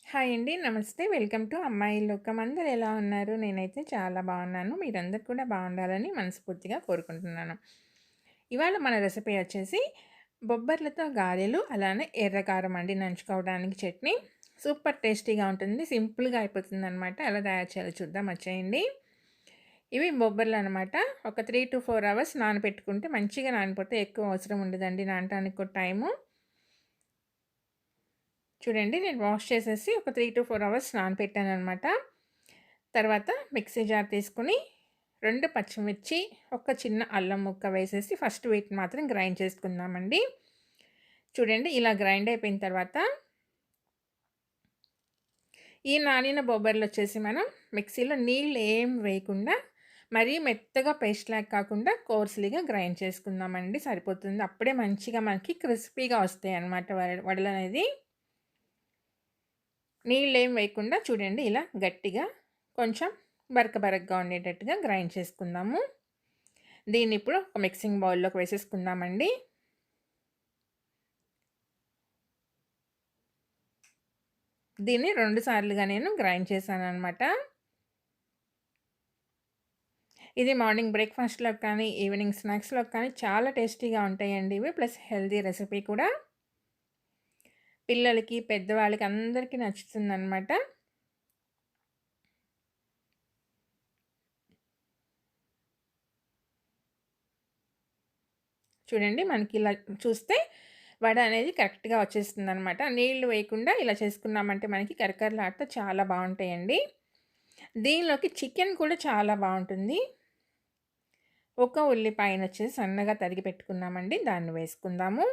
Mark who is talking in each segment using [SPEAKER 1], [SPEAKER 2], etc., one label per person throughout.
[SPEAKER 1] Hi అండి. నమస్తే. Welcome to అమ్మాయి లోకం. అందరూ ఎలా ఉన్నారు? నేనైతే చాలా బాగున్నాను. మీరందరూ కూడా బాగుండాలని మనస్ఫూర్తిగా కోరుకుంటున్నాను. ఇవాళ మన రెసిపీ వచ్చేసి బొబ్బర్లతో గారెలు, అలానే ఎర్ర కారం అండి. నంచుకోవడానికి చట్నీ సూపర్ టేస్టీగా ఉంటుంది. సింపుల్‌గా అయిపోతుందనమాట. ఎలా తయారు చేయాలో చూద్దాం వచ్చేయండి. ఇవి బొబ్బర్లు అనమాట. ఒక 3-4 అవర్స్ నానబెట్టుకుంటే మంచిగా నానిపోతే ఎక్కువ అవసరం ఉండదండి నానటానికి కూడా టైము. చూడండి నేను వాష్ చేసేసి ఒక 3-4 అవర్స్ నానబెట్టాననమాట. తర్వాత మిక్సీ జార్ తీసుకొని 2 పచ్చిమిర్చి, ఒక చిన్న అల్లం ముక్క వేసేసి ఫస్ట్ వీటిని మాత్రం గ్రైండ్ చేసుకుందామండి. చూడండి ఇలా గ్రైండ్ అయిపోయిన తర్వాత ఈ నానిన బొబ్బర్లొచ్చేసి మనం మిక్సీలో నీళ్ళు ఏం వేయకుండా మరీ మెత్తగా పేస్ట్ లాగా కాకుండా కోర్స్‌లీగా గ్రైండ్ చేసుకుందామండి. సరిపోతుంది. అప్పుడే మంచిగా మనకి క్రిస్పీగా వస్తాయన్నమాట వడలనేది. నీళ్ళేం వేయకుండా చూడండి ఇలా గట్టిగా కొంచెం బరకగా ఉండేటట్టుగా గ్రైండ్ చేసుకుందాము. దీన్ని ఇప్పుడు ఒక మిక్సింగ్ బౌల్లోకి వేసేసుకుందామండి. దీన్ని 2 సార్లుగా నేను గ్రైండ్ చేశాననమాట. ఇది మార్నింగ్ బ్రేక్‌ఫాస్ట్‌లోకి కానీ, ఈవినింగ్ స్నాక్స్‌లోకి కానీ చాలా టేస్టీగా ఉంటాయండి ఇవి. ప్లస్ హెల్తీ రెసిపీ కూడా. పిల్లలకి, పెద్దవాళ్ళకి అందరికీ నచ్చుతుందనమాట. చూడండి మనకి ఇలా చూస్తే వడ అనేది కరెక్ట్‌గా వచ్చేస్తుందనమాట. నీళ్లు వేయకుండా ఇలా చేసుకున్నామంటే మనకి కరకరలాడుతూ చాలా బావుంటాయండి. దీనిలోకి చికెన్ కూడా చాలా బావుంటుంది. ఒక ఉల్లిపాయనొచ్చేసి సన్నగా తరిగి పెట్టుకున్నామండి. దాన్ని వేసుకుందాము.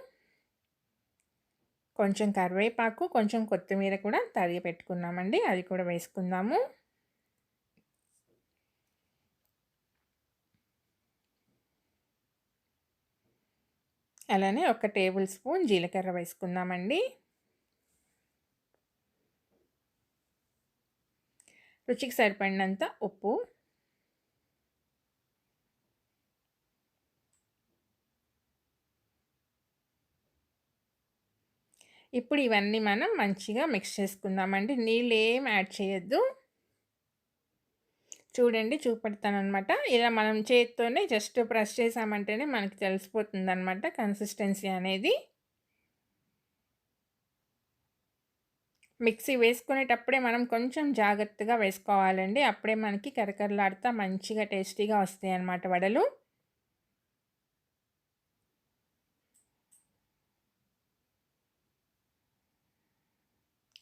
[SPEAKER 1] కొంచెం కరివేపాకు, కొంచెం కొత్తిమీర కూడా తరిగి పెట్టుకున్నామండి. అది కూడా వేసుకుందాము. అలానే ఒక టేబుల్ స్పూన్ జీలకర్ర వేసుకుందామండి. రుచికి సరిపడినంత ఉప్పు. ఇప్పుడు ఇవన్నీ మనం మంచిగా మిక్స్ చేసుకుందామండి. నీళ్ళేం యాడ్ చేయొద్దు. చూడండి చూపెడతాననమాట. ఇలా మనం చేత్తోనే జస్ట్ ప్రెస్ చేసామంటేనే మనకి తెలిసిపోతుందనమాట కన్సిస్టెన్సీ అనేది. మిక్సీ వేసుకునేటప్పుడే మనం కొంచెం జాగ్రత్తగా వేసుకోవాలండి. అప్పుడే మనకి కరకరలాడుతా మంచిగా టేస్టీగా వస్తాయన్నమాట వడలు.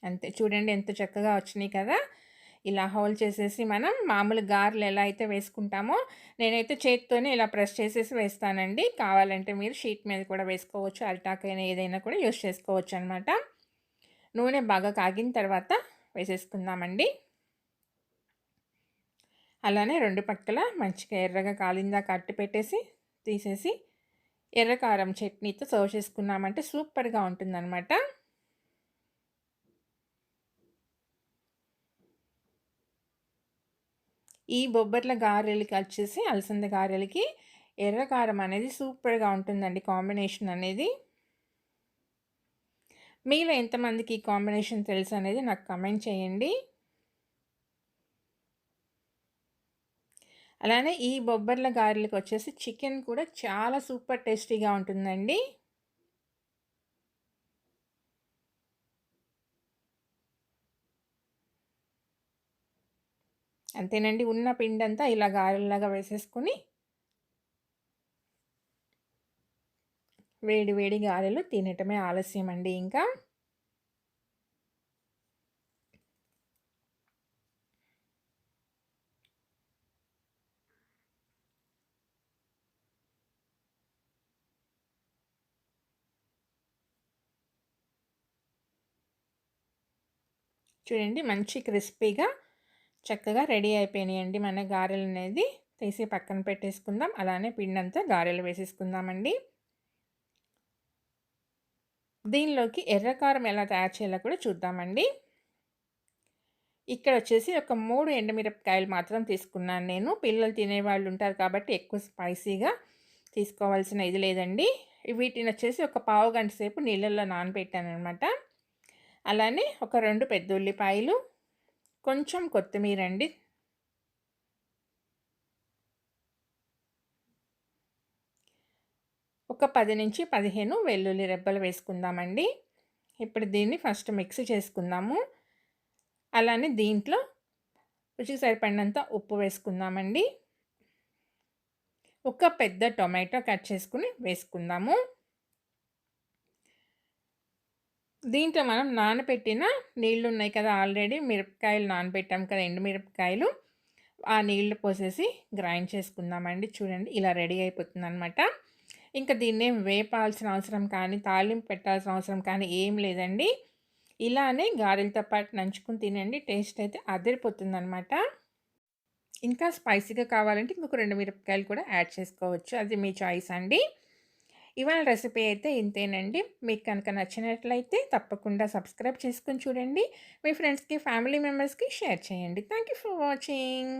[SPEAKER 1] అంతే చూడండి ఎంత చక్కగా వచ్చినాయి కదా! ఇలా హోల్ చేసేసి మనం మామూలు గారెలు ఎలా అయితే వేసుకుంటామో, నేనైతే చేత్తోనే ఇలా ప్రెస్ చేసేసి వేస్తానండి. కావాలంటే మీరు షీట్ మీద కూడా వేసుకోవచ్చు. అరిటాకైనా ఏదైనా కూడా యూజ్ చేసుకోవచ్చనమాట. నూనె బాగా కాగిన తర్వాత వేసేసుకుందామండి. అలానే 2 పక్కల మంచిగా ఎర్రగా కాలిందాక అట్టి పెట్టేసి, తీసేసి ఎర్ర కారం చట్నీతో సర్వ్ చేసుకున్నామంటే సూపర్‌గా ఉంటుందనమాట. ఈ బొబ్బర్ల గారెలకి వచ్చేసి అలసంద గారెలకి ఎర్ర కారం అనేది సూపర్‌గా ఉంటుందండి కాంబినేషన్ అనేది. మీలో ఎంతమందికి ఈ కాంబినేషన్ తెలుసనేది నాకు కామెంట్ చేయండి. అలానే ఈ బొబ్బర్ల గారెలకొచ్చేసి చికెన్ కూడా చాలా సూపర్ టేస్టీగా ఉంటుందండి. అంతేనండి. ఉన్న పిండంతా ఇలా గారెల్లాగా వేసేసుకొని వేడి వేడి గారెలు తినటమే ఆలస్యమండి ఇంకా. చూడండి మంచి క్రిస్పీగా చక్కగా రెడీ అయిపోయినాయండి మన గారెలనేది. తీసి పక్కన పెట్టేసుకుందాం. అలానే పిండంతా గారెలు వేసేసుకుందామండి. దీనిలోకి ఎర్ర కారం ఎలా తయారు చేయాలో కూడా చూద్దామండి. ఇక్కడొచ్చేసి ఒక 3 ఎండుమిరపకాయలు మాత్రం తీసుకున్నాను నేను. పిల్లలు తినేవాళ్ళు ఉంటారు కాబట్టి ఎక్కువ స్పైసీగా తీసుకోవాల్సిన ఇది లేదండి. వీటినొచ్చేసి ఒక పావు గంట సేపు నీళ్ళల్లో నానబెట్టాననమాట. అలానే ఒక 2 పెద్ద ఉల్లిపాయలు, కొంచెం కొత్తిమీరండి. ఒక 10-15 వెల్లుల్లి రెబ్బలు వేసుకుందామండి. ఇప్పుడు దీన్ని ఫస్ట్ మిక్స్ చేసుకుందాము. అలానే దీంట్లో రుచికి సరిపడినంత ఉప్పు వేసుకుందామండి. ఒక పెద్ద టొమాటో కట్ చేసుకొని వేసుకుందాము. దీంట్లో మనం నానబెట్టిన నీళ్లున్నాయి కదా! ఆల్రెడీ మిరపకాయలు నానబెట్టాం కదా! ఎండు మిరపకాయలు. ఆ నీళ్లు పోసేసి గ్రైండ్ చేసుకుందామండి. చూడండి ఇలా రెడీ అయిపోతుందనమాట. ఇంకా దీన్నేం వేపాల్సిన అవసరం కానీ, తాలింపు పెట్టాల్సిన అవసరం కానీ ఏం లేదండి. ఇలానే గారెలతో పాటు నంచుకొని తినండి. టేస్ట్ అయితే అదిరిపోతుందనమాట. ఇంకా స్పైసీగా కావాలంటే ఇంకొక 2 మిరపకాయలు కూడా యాడ్ చేసుకోవచ్చు. అది మీ చాయిస్ అండి. ఇవాళ రెసిపీ అయితే ఇంతేనండి. మీకు కనుక నచ్చినట్లయితే తప్పకుండా సబ్స్క్రైబ్ చేసుకొని చూడండి. మీ ఫ్రెండ్స్‌కి, ఫ్యామిలీ మెంబర్స్‌కి షేర్ చేయండి. Thank you for watching.